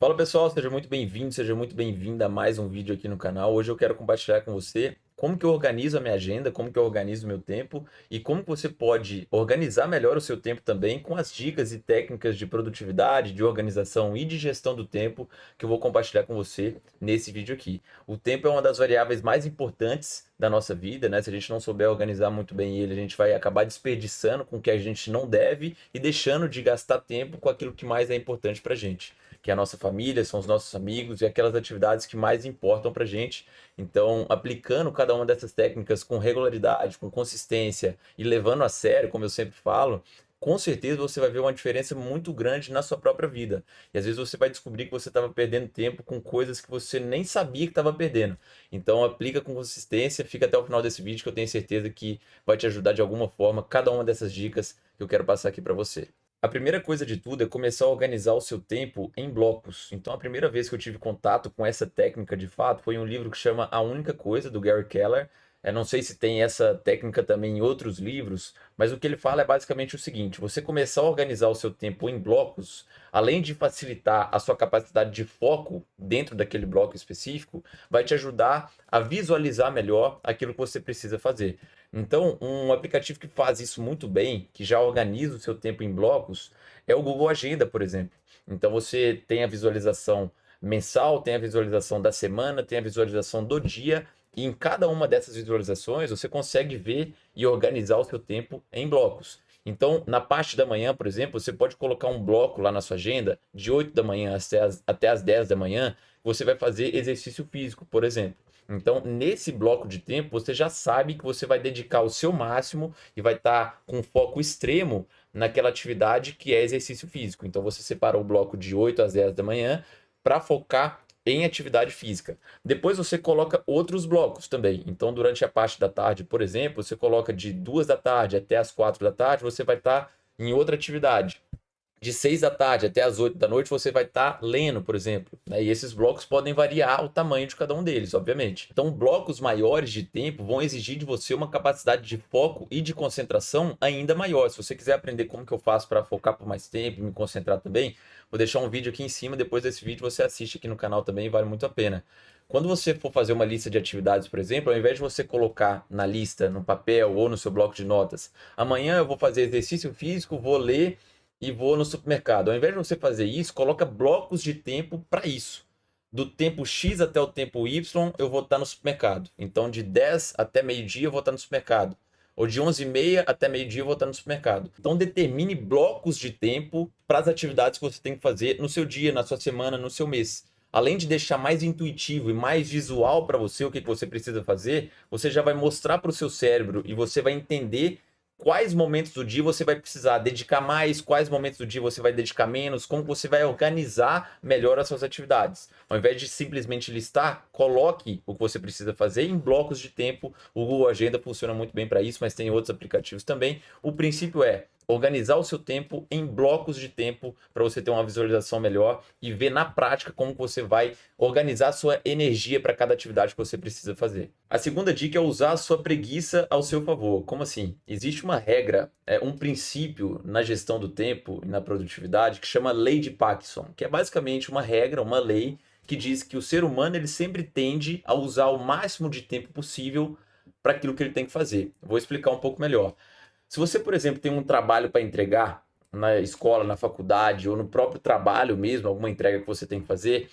Fala pessoal, seja muito bem-vindo, seja muito bem-vinda a mais um vídeo aqui no canal. Hoje eu quero compartilhar com você como que eu organizo a minha agenda, como que eu organizo o meu tempo e como que você pode organizar melhor o seu tempo também com as dicas e técnicas de produtividade, de organização e de gestão do tempo que eu vou compartilhar com você nesse vídeo aqui. O tempo é uma das variáveis mais importantes da nossa vida, né? Se a gente não souber organizar muito bem ele, a gente vai acabar desperdiçando com o que a gente não deve e deixando de gastar tempo com aquilo que mais é importante pra gente, que é a nossa família, são os nossos amigos e aquelas atividades que mais importam para a gente. Então, aplicando cada uma dessas técnicas com regularidade, com consistência e levando a sério, como eu sempre falo, com certeza você vai ver uma diferença muito grande na sua própria vida. E às vezes você vai descobrir que você estava perdendo tempo com coisas que você nem sabia que estava perdendo. Então, aplica com consistência, fica até o final desse vídeo que eu tenho certeza que vai te ajudar de alguma forma, cada uma dessas dicas que eu quero passar aqui para você. A primeira coisa de tudo é começar a organizar o seu tempo em blocos. Então, a primeira vez que eu tive contato com essa técnica de fato foi em um livro que chama A Única Coisa, do Gary Keller. Eu não sei se tem essa técnica também em outros livros, mas o que ele fala é basicamente o seguinte: você começar a organizar o seu tempo em blocos, além de facilitar a sua capacidade de foco dentro daquele bloco específico, vai te ajudar a visualizar melhor aquilo que você precisa fazer. Então, um aplicativo que faz isso muito bem, que já organiza o seu tempo em blocos, é o Google Agenda, por exemplo. Então, você tem a visualização mensal, tem a visualização da semana, tem a visualização do dia, e em cada uma dessas visualizações você consegue ver e organizar o seu tempo em blocos. Então, na parte da manhã, por exemplo, você pode colocar um bloco lá na sua agenda, de 8 da manhã até as 10 da manhã, você vai fazer exercício físico, por exemplo. Então, nesse bloco de tempo, você já sabe que você vai dedicar o seu máximo e vai estar com foco extremo naquela atividade que é exercício físico. Então, você separa o bloco de 8 às 10 da manhã para focar em atividade física. Depois você coloca outros blocos também. Então, durante a parte da tarde, por exemplo, você coloca de 2 da tarde até as 4 da tarde, você vai estar em outra atividade. De 6 da tarde até as 8 da noite você vai estar lendo, por exemplo, né? E esses blocos podem variar o tamanho de cada um deles, obviamente. Então, blocos maiores de tempo vão exigir de você uma capacidade de foco e de concentração ainda maior. Se você quiser aprender como que eu faço para focar por mais tempo e me concentrar também, vou deixar um vídeo aqui em cima. Depois desse vídeo você assiste aqui no canal também, vale muito a pena. Quando você for fazer uma lista de atividades, por exemplo, ao invés de você colocar na lista, no papel ou no seu bloco de notas, amanhã eu vou fazer exercício físico, vou ler e vou no supermercado. Ao invés de você fazer isso, coloca blocos de tempo para isso. Do tempo X até o tempo Y, eu vou estar no supermercado. Então, de 10 até meio-dia, eu vou estar no supermercado. Ou de 11h30 até meio-dia, eu vou estar no supermercado. Então, determine blocos de tempo para as atividades que você tem que fazer no seu dia, na sua semana, no seu mês. Além de deixar mais intuitivo e mais visual para você o que você precisa fazer, você já vai mostrar para o seu cérebro e você vai entender quais momentos do dia você vai precisar dedicar mais, quais momentos do dia você vai dedicar menos, como você vai organizar melhor as suas atividades. Ao invés de simplesmente listar, coloque o que você precisa fazer em blocos de tempo. O Google Agenda funciona muito bem para isso, mas tem outros aplicativos também. O princípio é organizar o seu tempo em blocos de tempo para você ter uma visualização melhor e ver na prática como você vai organizar a sua energia para cada atividade que você precisa fazer. A segunda dica é usar a sua preguiça ao seu favor. Como assim? Existe uma regra, um princípio na gestão do tempo e na produtividade que chama Lei de Parkinson, que é basicamente uma regra, uma lei que diz que o ser humano ele sempre tende a usar o máximo de tempo possível para aquilo que ele tem que fazer. Vou explicar um pouco melhor. Se você, por exemplo, tem um trabalho para entregar na escola, na faculdade ou no próprio trabalho mesmo, alguma entrega que você tem que fazer,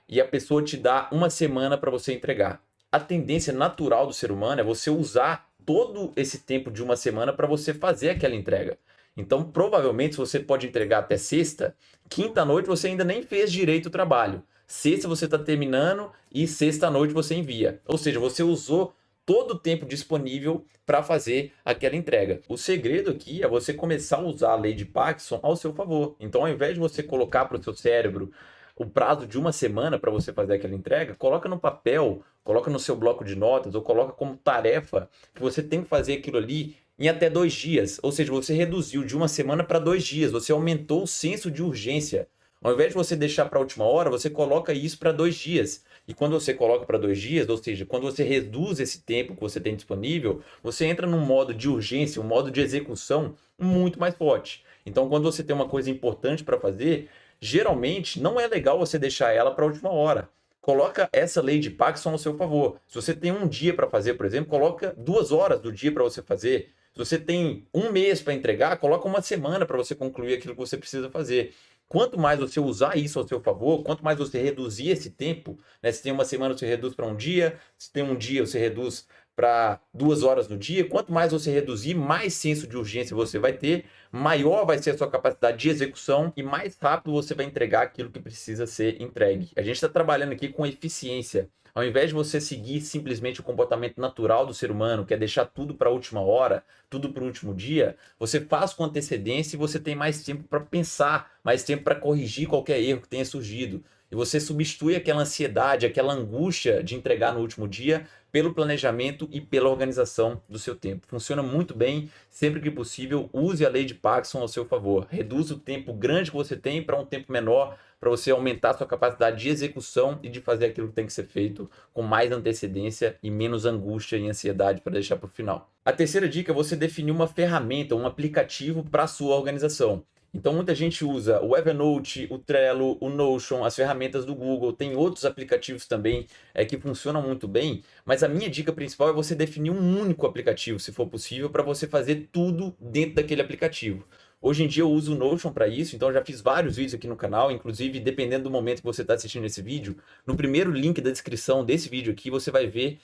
e a pessoa te dá uma semana para você entregar. A tendência natural do ser humano é você usar todo esse tempo de uma semana para você fazer aquela entrega. Então, provavelmente, se você pode entregar até sexta, quinta noite você ainda nem fez direito o trabalho. Sexta você está terminando e sexta noite você envia. Ou seja, você usou todo o tempo disponível para fazer aquela entrega. O segredo aqui é você começar a usar a lei de Parkinson ao seu favor. Então, ao invés de você colocar para o seu cérebro o prazo de uma semana para você fazer aquela entrega, coloca no papel, coloca no seu bloco de notas ou coloca como tarefa que você tem que fazer aquilo ali em até 2 dias. Ou seja, você reduziu de uma semana para 2 dias, você aumentou o senso de urgência. Ao invés de você deixar para a última hora, você coloca isso para 2 dias. E quando você coloca para 2 dias, ou seja, quando você reduz esse tempo que você tem disponível, você entra num modo de urgência, um modo de execução muito mais forte. Então, quando você tem uma coisa importante para fazer, geralmente não é legal você deixar ela para a última hora. Coloca essa lei de Parkinson ao seu favor. Se você tem um dia para fazer, por exemplo, coloca 2 horas do dia para você fazer. Se você tem um mês para entregar, coloca uma semana para você concluir aquilo que você precisa fazer. Quanto mais você usar isso ao seu favor, quanto mais você reduzir esse tempo, né? Se tem uma semana, você reduz para um dia, se tem um dia, você reduz para 2 horas no dia. Quanto mais você reduzir, mais senso de urgência você vai ter, maior vai ser a sua capacidade de execução e mais rápido você vai entregar aquilo que precisa ser entregue. A gente está trabalhando aqui com eficiência. Ao invés de você seguir simplesmente o comportamento natural do ser humano, que é deixar tudo para a última hora, tudo para o último dia, você faz com antecedência e você tem mais tempo para pensar, mais tempo para corrigir qualquer erro que tenha surgido. E você substitui aquela ansiedade, aquela angústia de entregar no último dia pelo planejamento e pela organização do seu tempo. Funciona muito bem, sempre que possível, use a lei de Parkinson ao seu favor. Reduza o tempo grande que você tem para um tempo menor, para você aumentar a sua capacidade de execução e de fazer aquilo que tem que ser feito com mais antecedência e menos angústia e ansiedade para deixar para o final. A terceira dica é você definir uma ferramenta, um aplicativo para a sua organização. Então, muita gente usa o Evernote, o Trello, o Notion, as ferramentas do Google, tem outros aplicativos também que funcionam muito bem, mas a minha dica principal é você definir um único aplicativo, se for possível, para você fazer tudo dentro daquele aplicativo. Hoje em dia eu uso o Notion para isso, então eu já fiz vários vídeos aqui no canal, inclusive dependendo do momento que você está assistindo esse vídeo, no primeiro link da descrição desse vídeo aqui você vai ver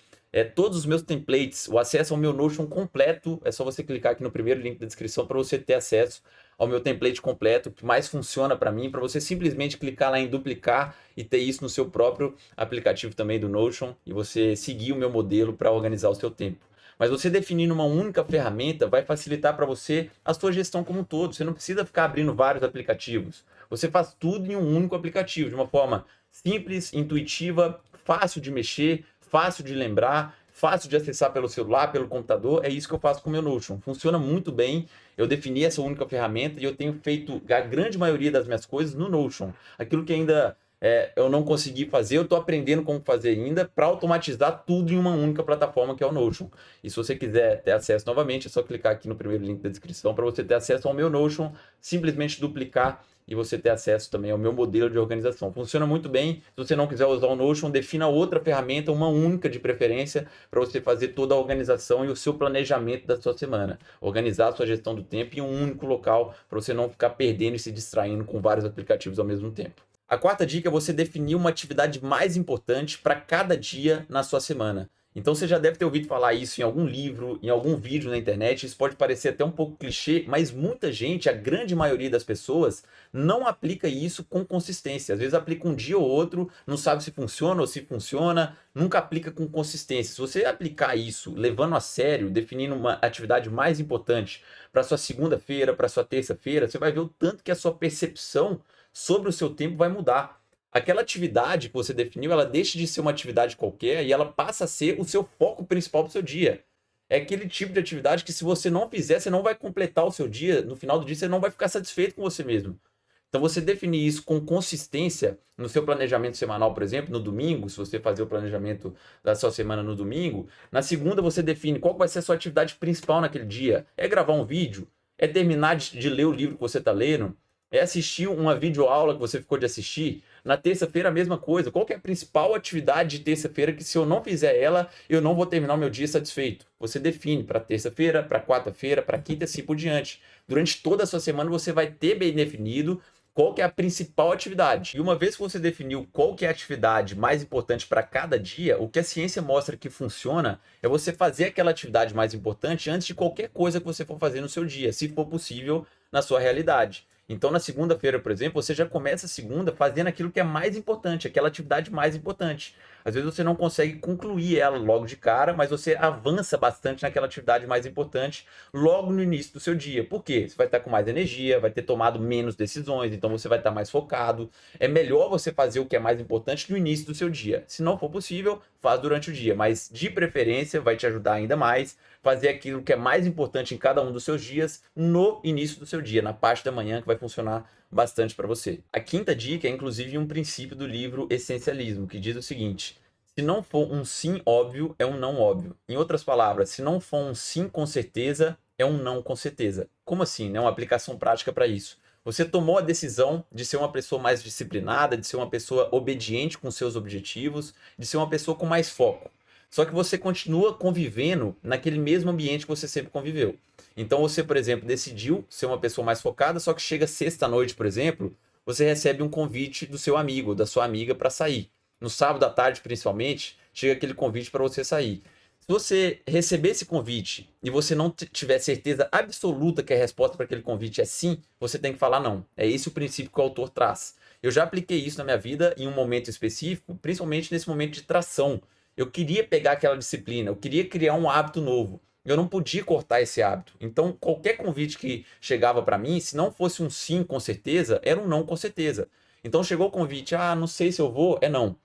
todos os meus templates, o acesso ao meu Notion completo. É só você clicar aqui no primeiro link da descrição para você ter acesso ao meu template completo, que mais funciona para mim, para você simplesmente clicar lá em duplicar e ter isso no seu próprio aplicativo também do Notion e você seguir o meu modelo para organizar o seu tempo. Mas você definindo uma única ferramenta vai facilitar para você a sua gestão como um todo. Você não precisa ficar abrindo vários aplicativos. Você faz tudo em um único aplicativo, de uma forma simples, intuitiva, fácil de mexer, fácil de lembrar, fácil de acessar pelo celular, pelo computador. É isso que eu faço com o meu Notion. Funciona muito bem. Eu defini essa única ferramenta e eu tenho feito a grande maioria das minhas coisas no Notion. Aquilo que ainda eu não consegui fazer, eu estou aprendendo como fazer ainda para automatizar tudo em uma única plataforma que é o Notion. E se você quiser ter acesso novamente, é só clicar aqui no primeiro link da descrição para você ter acesso ao meu Notion, simplesmente duplicar e você ter acesso também ao meu modelo de organização. Funciona muito bem. Se você não quiser usar o Notion, defina outra ferramenta, uma única de preferência, para você fazer toda a organização e o seu planejamento da sua semana. Organizar a sua gestão do tempo em um único local, para você não ficar perdendo e se distraindo com vários aplicativos ao mesmo tempo. A quarta dica é você definir uma atividade mais importante para cada dia na sua semana. Então você já deve ter ouvido falar isso em algum livro, em algum vídeo na internet. Isso pode parecer até um pouco clichê, mas muita gente, a grande maioria das pessoas, não aplica isso com consistência. Às vezes aplica um dia ou outro, não sabe se funciona ou se funciona, nunca aplica com consistência. Se você aplicar isso, levando a sério, definindo uma atividade mais importante para sua segunda-feira, para sua terça-feira, você vai ver o tanto que a sua percepção sobre o seu tempo vai mudar. Aquela atividade que você definiu, ela deixa de ser uma atividade qualquer e ela passa a ser o seu foco principal do seu dia. É aquele tipo de atividade que se você não fizer, você não vai completar o seu dia, no final do dia você não vai ficar satisfeito com você mesmo. Então você definir isso com consistência no seu planejamento semanal, por exemplo, no domingo, se você fazer o planejamento da sua semana no domingo, na segunda você define qual vai ser a sua atividade principal naquele dia. É gravar um vídeo? É terminar de ler o livro que você está lendo? É assistir uma videoaula que você ficou de assistir? Na terça-feira a mesma coisa. Qual que é a principal atividade de terça-feira que se eu não fizer ela, eu não vou terminar o meu dia satisfeito? Você define para terça-feira, para quarta-feira, para quinta e assim por diante. Durante toda a sua semana você vai ter bem definido qual que é a principal atividade. E uma vez que você definiu qual que é a atividade mais importante para cada dia, o que a ciência mostra que funciona é você fazer aquela atividade mais importante antes de qualquer coisa que você for fazer no seu dia, se for possível na sua realidade. Então, na segunda-feira, por exemplo, você já começa a segunda fazendo aquilo que é mais importante, aquela atividade mais importante. Às vezes você não consegue concluir ela logo de cara, mas você avança bastante naquela atividade mais importante logo no início do seu dia. Por quê? Você vai estar com mais energia, vai ter tomado menos decisões, então você vai estar mais focado. É melhor você fazer o que é mais importante no início do seu dia. Se não for possível, faz durante o dia, mas de preferência vai te ajudar ainda mais fazer aquilo que é mais importante em cada um dos seus dias no início do seu dia, na parte da manhã, que vai funcionar bastante para você. A quinta dica é inclusive um princípio do livro Essencialismo, que diz o seguinte: se não for um sim óbvio, é um não óbvio. Em outras palavras, se não for um sim com certeza, é um não com certeza. Como assim? Né? Uma aplicação prática para isso. Você tomou a decisão de ser uma pessoa mais disciplinada, de ser uma pessoa obediente com seus objetivos, de ser uma pessoa com mais foco. Só que você continua convivendo naquele mesmo ambiente que você sempre conviveu. Então você, por exemplo, decidiu ser uma pessoa mais focada, só que chega sexta-noite, por exemplo, você recebe um convite do seu amigo, da sua amiga para sair. No sábado à tarde, principalmente, chega aquele convite para você sair. Se você receber esse convite e você não tiver certeza absoluta que a resposta para aquele convite é sim, você tem que falar não. É esse o princípio que o autor traz. Eu já apliquei isso na minha vida em um momento específico, principalmente nesse momento de tração. Eu queria pegar aquela disciplina, eu queria criar um hábito novo. Eu não podia cortar esse hábito. Então, qualquer convite que chegava para mim, se não fosse um sim com certeza, era um não com certeza. Então, chegou o convite, não sei se eu vou, é não.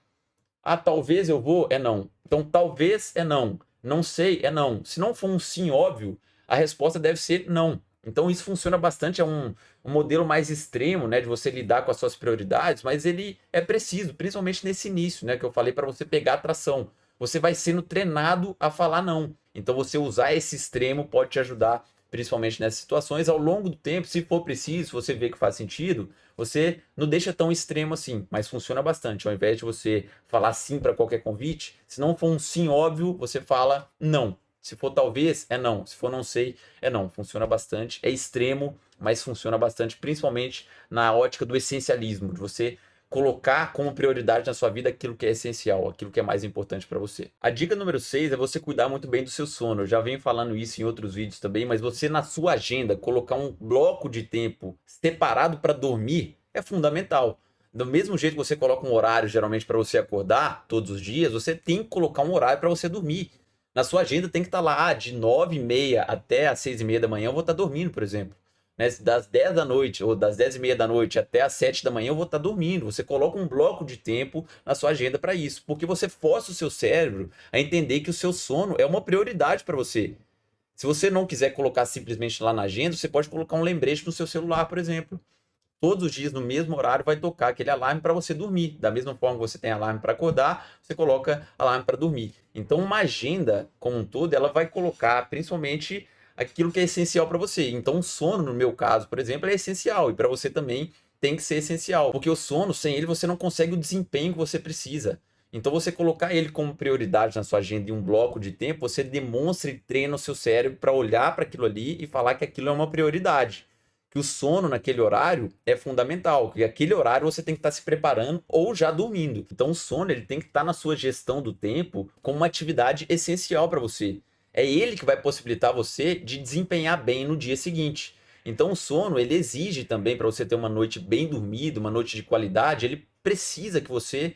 Talvez eu vou, é não. Então, talvez é não. Não sei, é não. Se não for um sim óbvio, a resposta deve ser não. Então, isso funciona bastante, é um modelo mais extremo, né, de você lidar com as suas prioridades, mas ele é preciso, principalmente nesse início, né, que eu falei para você pegar atração. Você vai sendo treinado a falar não. Então, você usar esse extremo pode te ajudar, principalmente nessas situações. Ao longo do tempo, se for preciso, se você vê que faz sentido, você não deixa tão extremo assim, mas funciona bastante. Ao invés de você falar sim para qualquer convite, se não for um sim óbvio, você fala não. Se for talvez, é não. Se for não sei, é não. Funciona bastante. É extremo, mas funciona bastante, principalmente na ótica do essencialismo, de você colocar como prioridade na sua vida aquilo que é essencial, aquilo que é mais importante para você. A dica número 6 é você cuidar muito bem do seu sono. Eu já venho falando isso em outros vídeos também, mas você na sua agenda colocar um bloco de tempo separado para dormir é fundamental. Do mesmo jeito que você coloca um horário geralmente para você acordar todos os dias, você tem que colocar um horário para você dormir. Na sua agenda tem que estar lá de 9h30 até as 6h30 da manhã eu vou estar dormindo, por exemplo, né? Das 10 da noite ou das 10h30 da noite até as 7 da manhã eu vou estar dormindo. Você coloca um bloco de tempo na sua agenda para isso, porque você força o seu cérebro a entender que o seu sono é uma prioridade para você. Se você não quiser colocar simplesmente lá na agenda, você pode colocar um lembrete no seu celular, por exemplo. Todos os dias, no mesmo horário, vai tocar aquele alarme para você dormir. Da mesma forma que você tem alarme para acordar, você coloca alarme para dormir. Então, uma agenda, como um todo, ela vai colocar principalmente aquilo que é essencial para você. Então, o sono, no meu caso, por exemplo, é essencial. E para você também tem que ser essencial. Porque o sono, sem ele, você não consegue o desempenho que você precisa. Então, você colocar ele como prioridade na sua agenda em um bloco de tempo, você demonstra e treina o seu cérebro para olhar para aquilo ali e falar que aquilo é uma prioridade. Que o sono naquele horário é fundamental, que aquele horário você tem que estar se preparando ou já dormindo. Então o sono ele tem que estar na sua gestão do tempo como uma atividade essencial para você. É ele que vai possibilitar você de desempenhar bem no dia seguinte. Então o sono ele exige também para você ter uma noite bem dormida, uma noite de qualidade, ele precisa que você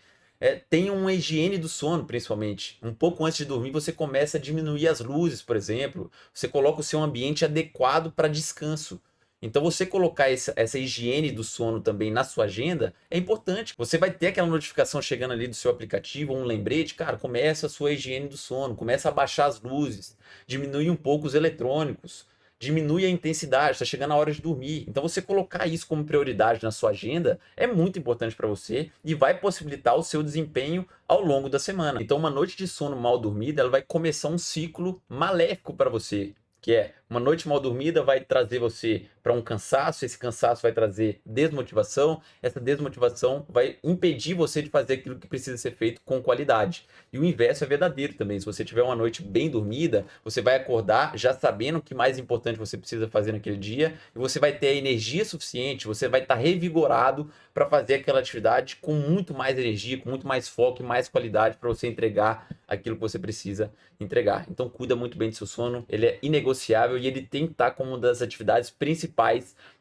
tenha uma higiene do sono, principalmente. Um pouco antes de dormir, você começa a diminuir as luzes, por exemplo. Você coloca o seu ambiente adequado para descanso. Então, você colocar essa higiene do sono também na sua agenda é importante. Você vai ter aquela notificação chegando ali do seu aplicativo, um lembrete, cara, começa a sua higiene do sono, começa a baixar as luzes, diminui um pouco os eletrônicos, diminui a intensidade, está chegando a hora de dormir. Então, você colocar isso como prioridade na sua agenda é muito importante para você e vai possibilitar o seu desempenho ao longo da semana. Então, uma noite de sono mal dormida, ela vai começar um ciclo maléfico para você, que é uma noite mal dormida vai trazer você para um cansaço, esse cansaço vai trazer desmotivação, essa desmotivação vai impedir você de fazer aquilo que precisa ser feito com qualidade. E o inverso é verdadeiro também. Se você tiver uma noite bem dormida, você vai acordar já sabendo o que mais importante você precisa fazer naquele dia e você vai ter a energia suficiente, você vai estar revigorado para fazer aquela atividade com muito mais energia, com muito mais foco e mais qualidade para você entregar aquilo que você precisa entregar. Então cuida muito bem do seu sono, ele é inegociável e ele tem que estar como uma das atividades principais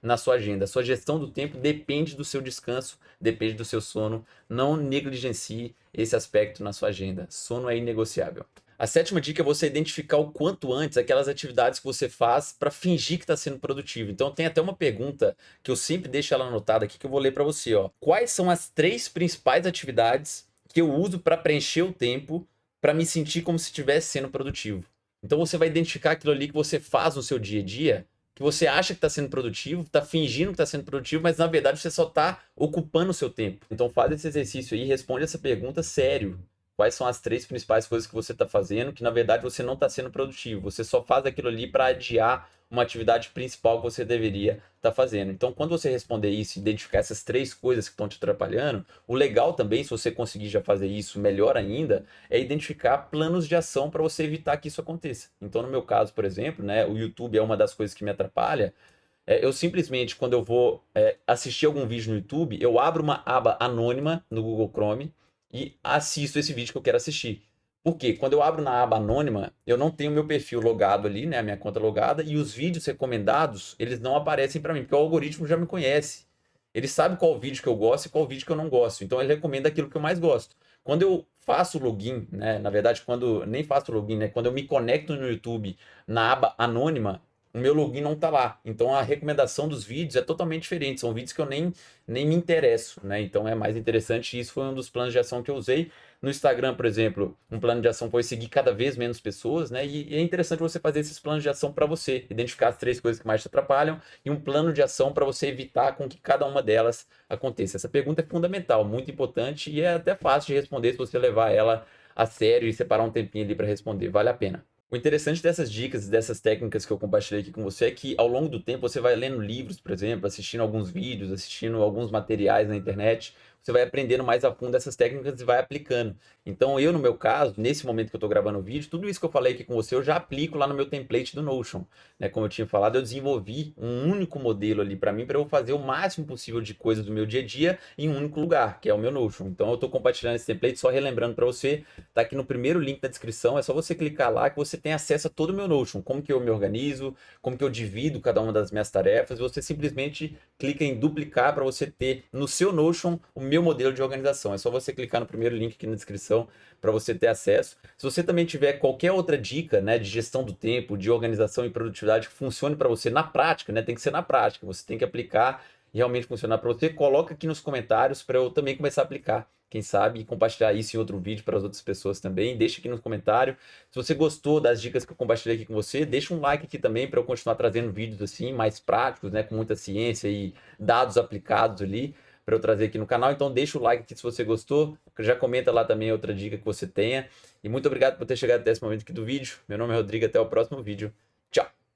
na sua agenda. A sua gestão do tempo depende do seu descanso, depende do seu sono. Não negligencie esse aspecto na sua agenda. Sono é inegociável. A sétima dica é você identificar o quanto antes aquelas atividades que você faz para fingir que está sendo produtivo. Então tem até uma pergunta que eu sempre deixo ela anotada aqui que eu vou ler para você. Quais são as 3 principais atividades que eu uso para preencher o tempo para me sentir como se estivesse sendo produtivo? Então você vai identificar aquilo ali que você faz no seu dia a dia, que você acha que está sendo produtivo, está fingindo que está sendo produtivo, mas na verdade você só está ocupando o seu tempo. Então faz esse exercício aí e responde essa pergunta sério. Quais são as 3 principais coisas que você está fazendo que na verdade você não está sendo produtivo? Você só faz aquilo ali para adiar uma atividade principal que você deveria estar fazendo. Então, quando você responder isso, identificar essas 3 coisas que estão te atrapalhando, o legal também, se você conseguir já fazer isso, melhor ainda, é identificar planos de ação para você evitar que isso aconteça. Então, no meu caso, por exemplo, né, o YouTube é uma das coisas que me atrapalha. Eu simplesmente, quando eu vou assistir algum vídeo no YouTube, eu abro uma aba anônima no Google Chrome e assisto esse vídeo que eu quero assistir. Por quê? Quando eu abro na aba anônima, eu não tenho meu perfil logado ali, né, a minha conta logada, e os vídeos recomendados, eles não aparecem para mim, porque o algoritmo já me conhece. Ele sabe qual vídeo que eu gosto e qual vídeo que eu não gosto. Então ele recomenda aquilo que eu mais gosto. Quando eu faço login, né, na verdade, quando nem faço login, né, quando eu me conecto no YouTube na aba anônima, o meu login não tá lá. Então a recomendação dos vídeos é totalmente diferente. São vídeos que eu nem me interesso, né? Então é mais interessante. Isso foi um dos planos de ação que eu usei. No Instagram, por exemplo, um plano de ação foi seguir cada vez menos pessoas, né? E é interessante você fazer esses planos de ação para você, identificar as 3 coisas que mais te atrapalham e um plano de ação para você evitar com que cada uma delas aconteça. Essa pergunta é fundamental, muito importante e é até fácil de responder se você levar ela a sério e separar um tempinho ali para responder. Vale a pena. O interessante dessas dicas, dessas técnicas que eu compartilhei aqui com você é que ao longo do tempo você vai lendo livros, por exemplo, assistindo alguns vídeos, assistindo alguns materiais na internet, você vai aprendendo mais a fundo essas técnicas e vai aplicando. Então eu, no meu caso, nesse momento que eu estou gravando o vídeo, tudo isso que eu falei aqui com você, eu já aplico lá no meu template do Notion. Né? Como eu tinha falado, eu desenvolvi um único modelo ali para mim, para eu fazer o máximo possível de coisas do meu dia a dia em um único lugar, que é o meu Notion. Então eu estou compartilhando esse template, só relembrando para você, tá aqui no primeiro link da descrição, é só você clicar lá que você tem acesso a todo o meu Notion, como que eu me organizo, como que eu divido cada uma das minhas tarefas, você simplesmente clica em duplicar para você ter no seu Notion o meu modelo de organização. É só você clicar no primeiro link aqui na descrição para você ter acesso. Se você também tiver qualquer outra dica, né, de gestão do tempo, de organização e produtividade que funcione para você na prática, né, tem que ser na prática, você tem que aplicar e realmente funcionar para você, coloca aqui nos comentários para eu também começar a aplicar. Quem sabe, e compartilhar isso em outro vídeo para as outras pessoas também. Deixa aqui no comentário. Se você gostou das dicas que eu compartilhei aqui com você, deixa um like aqui também para eu continuar trazendo vídeos assim, mais práticos, né, com muita ciência e dados aplicados ali, para eu trazer aqui no canal. Então deixa o like aqui se você gostou. Já comenta lá também outra dica que você tenha. E muito obrigado por ter chegado até esse momento aqui do vídeo. Meu nome é Rodrigo, até o próximo vídeo. Tchau!